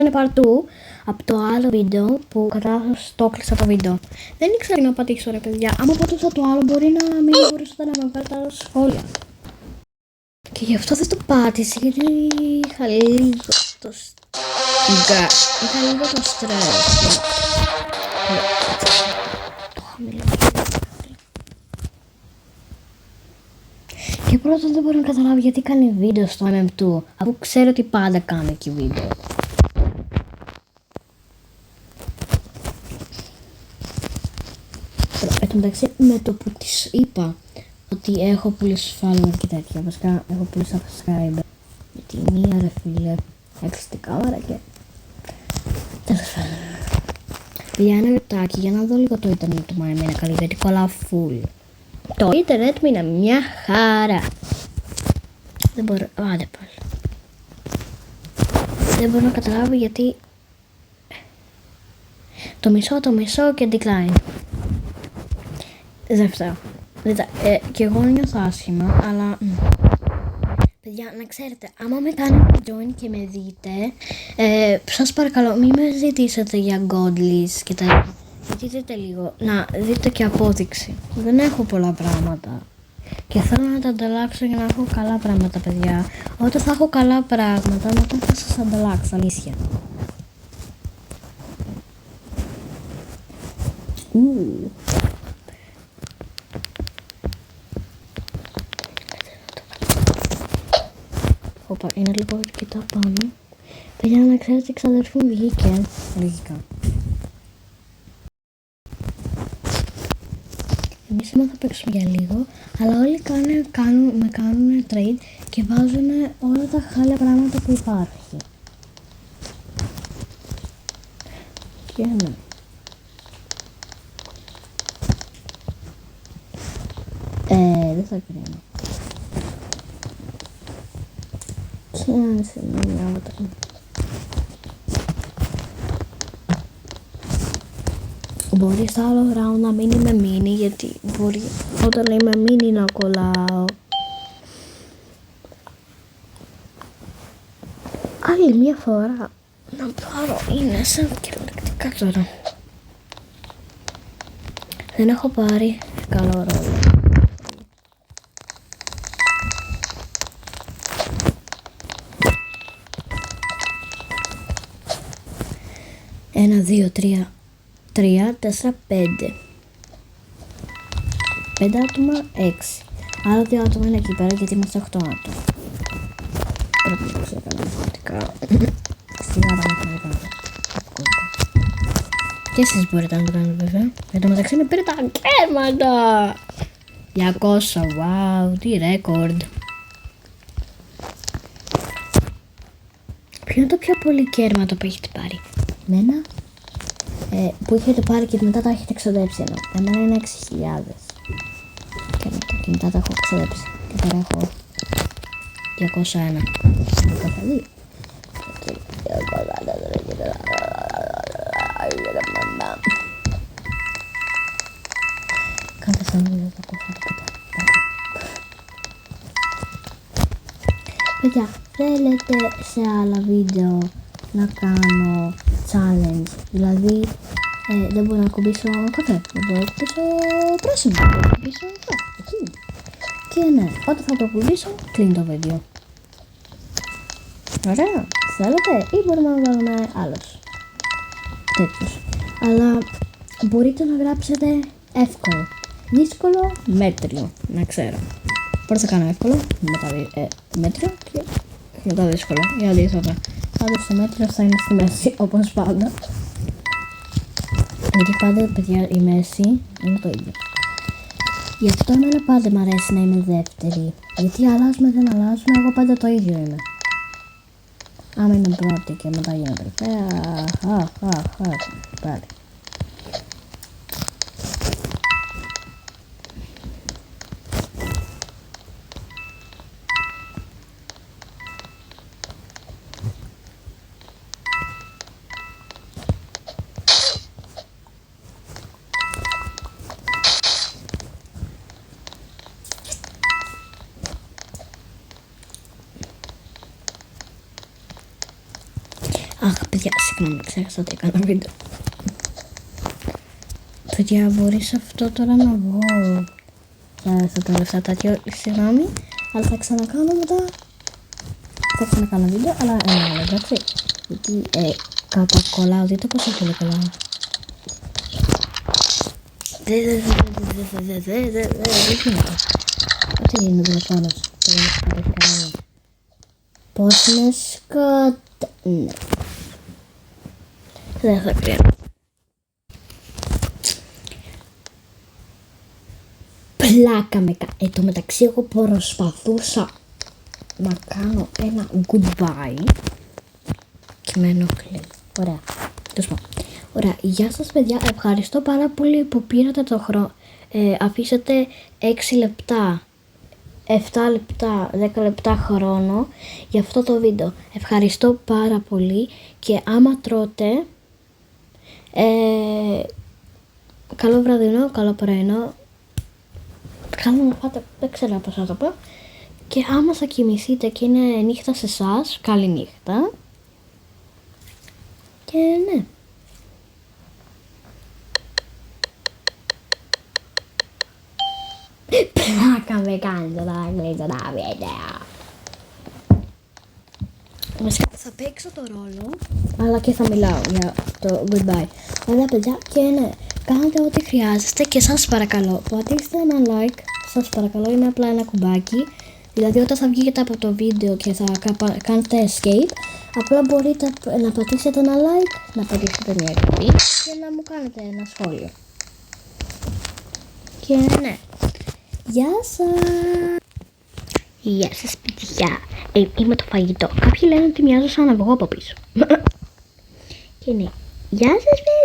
είναι part 2 από το άλλο βίντεο που κατάλαβα το έκλεισα το βίντεο. Δεν ήξερα να πατήσω ρε παιδιά. Άμα πατούσα το άλλο μπορεί να μην μπορούσατε να με βγάλετε άλλα σχόλια. Και γι' αυτό δεν το πάτησα γιατί είχα λίγο το στρες. Το χαμηλό. Και πρώτα δεν μπορώ να καταλάβω γιατί κάνει βίντεο στο MM2 αφού ξέρω ότι πάντα κάνω εκεί βίντεο. Εν τω μεταξύ με το που της είπα ότι έχω πολλούς followers και τέτοια, βασικά έχω πολλούς subscribers, γιατί μία ρε φίλε έκλεισε την κάμερα και τέλος πάντων. Για ένα λεπτάκι για να δω λίγο το ίντερνετ του Μάια είναι καλή γιατί κολλάω full. Το ίντερνετ μου είναι μια χαρά. Δεν μπορώ, άντε πάλι. Δεν μπορώ να καταλάβω γιατί το μισό και decline. Δεν φταίω. Και εγώ νιώθω άσχημα, αλλά παιδιά, να ξέρετε, άμα με κάνετε join και με δείτε, σας παρακαλώ μην με ζητήσετε για godless και τα δείτε λίγο, να δείτε και απόδειξη. Δεν έχω πολλά πράγματα και θέλω να τα ανταλλάξω για να έχω καλά πράγματα, παιδιά. Όταν θα έχω καλά πράγματα, μετά θα σας ανταλλάξω, αλήθεια. Οπα, είναι λίγο αρκετά πάνω. Παιδιά, να ξέρετε, η ξαδερφή μου βγήκε. Λογικά. Εμείς σήμερα θα παίξουμε για λίγο, αλλά όλοι με κάνουν trade και βάζουν όλα τα χάλια πράγματα που υπάρχει. Και ναι. Δεν θα κρίνω. Και αν σημαίνει άλλο. Μπορεί στο άλλο round να μην είμαι mini, γιατί μπορεί όταν είμαι mini να κολλάω. Άλλη μια φορά να πάρω, είναι σαν κυριολεκτικά τώρα. Δεν έχω πάρει καλό ρόλο. Ένα, δύο, τρία. 3, 4, 5. 5 άτομα, 6. Άλλα 2 άτομα είναι εκεί πέρα γιατί είμαστε 8 άτομα. Πρέπει να το ξέρω καλά μαθηματικά. Σιγά να μαθηματικά. Και εσείς μπορείτε να το κάνετε βέβαια. Εν τω μεταξύ με πήρε τα κέρματα. 200, wow, τι ρέκορντ. Ποιο είναι το πιο πολύ κέρματα που έχετε πάρει? Μένα? Που είχετε πάρει και μετά τα έχετε ξοδέψει ενώ. Εμένα είναι 6.000 και μετά τα έχω ξοδέψει και τώρα έχω 201. Καθαλή. Κάντε σαν να τα κόφω τίποτα. Παιδιά, θέλετε σε άλλα βίντεο να κάνω challenge, δηλαδή δεν μπορώ να κουμπίσω καφέ, δεν μπορώ να κουμπίσω πράσινο, δεν μπορώ να κουμπίσω αυτό, εκεί. Και ναι, όταν θα το κουμπίσω, κλείνει το βίντεο. Ωραία, θέλετε ή μπορούμε να βάλουμε άλλος τέτοιος. Αλλά μπορείτε να γράψετε εύκολο, δύσκολο, μέτριο, να ξέρω. Πρώτα θα κάνω εύκολο, μετά μέτριο και μετά δύσκολο, ή αντίθετα. Πάντως το μέτριο θα είναι στη μέση, όπως πάντα. Γιατί πάντα, παιδιά, η μέση είναι το ίδιο. Γι' αυτό εμένα πάντα μ' αρέσει να είμαι δεύτερη. Γιατί αλλάζουμε, δεν αλλάζουμε, εγώ πάντα το ίδιο είμαι. Άμα είμαι πρώτη και μετά γίνω τελευταία, πάλι. παιδιά, συγγνώμη, ξέχασα ότι έκανα βίντεο. Παιδιά, μπορείς αυτό τώρα να βγω στα τελευταία τέτοια, συγγνώμη, αλλά θα ξανακάνω μετά. Θα ξανακάνω βίντεο, αλλά εντάξει, γιατί κατακολλάω, δείτε πόσο πολύ κολλάω. Δεν γίνεται. Ό,τι είναι τηλεφώνος. Πώς με σκότα... Ναι. Δεν θα κρίνω. Πλάκα με εν τω μεταξύ εγώ προσπαθούσα να κάνω ένα goodbye και με ενοχλεί. Ωραία. Ωραία. Γεια σας παιδιά. Ευχαριστώ πάρα πολύ που πήρατε το χρόνο. Αφήσατε 6 λεπτά, 7 λεπτά, 10 λεπτά χρόνο για αυτό το βίντεο. Ευχαριστώ πάρα πολύ και άμα τρώτε, καλό βραδινό, καλό πρωινό, καλό να φάτε, δεν ξέρω πώς θα το πω. Και άμα θα κοιμηθείτε και είναι νύχτα σε εσάς, καλή νύχτα. Και ναι. Πλάκα με κάνετε να κλείσω τα βίντεο. Θα παίξω το ρόλο, αλλά και θα μιλάω για το goodbye. Ωραία παιδιά, και ναι, κάντε ό,τι χρειάζεστε και σας παρακαλώ, πατήστε ένα like, σας παρακαλώ, είναι απλά ένα κουμπάκι. Δηλαδή όταν θα βγείτε από το βίντεο και θα κάνετε escape, απλά μπορείτε να πατήσετε ένα like, να πατήσετε μια εγγραφή και να μου κάνετε ένα σχόλιο. Και ναι, γεια σας! Γεια σας παιδιά, είμαι το φαγητό. Κάποιοι λένε ότι μοιάζω σαν αυγό από πίσω. Και ναι, γεια σας παιδιά!